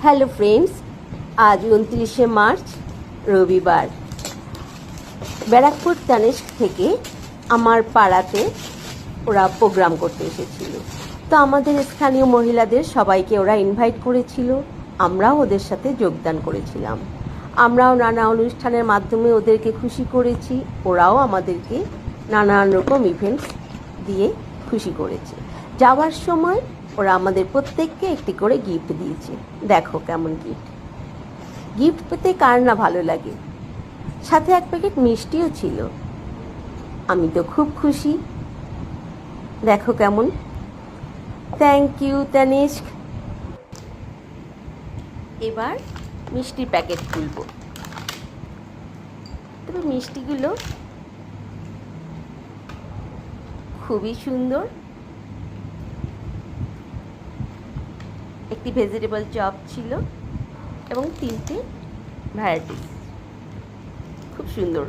Hello friends, আজ 29শে March রবিবার। ব্যারাকপুর তানিস্ক থেকে আমার পাড়াতে ওরা প্রোগ্রাম করতে এসেছিল। তো আমাদের স্থানীয় মহিলাদের সবাইকে ওরা ইনভাইট করেছিল, আমরাও ওদের সাথে যোগদান করেছিলাম। আমরাও নানা অনুষ্ঠানের মাধ্যমে ওদেরকে খুশি করেছি, ওরাও আমাদেরকে নানান রকম ইভেন্টস দিয়ে খুশি করেছে। যাওয়ার সময় ওরা আমাদের প্রত্যেককে একটি করে গিফট দিয়েছে। দেখো কেমন গিফট। গিফট পেতে কার না ভালো লাগে। সাথে এক প্যাকেট মিষ্টিও ছিল। আমি তো খুব খুশি। দেখো কেমন। Thank you Tanishq. এবার মিষ্টির প্যাকেট খুলব। তবে মিষ্টিগুলো খুবই সুন্দর। একটি ভেজিটেবল চপ ছিল এবং 3টে ভ্যারাইটিস, খুব সুন্দর।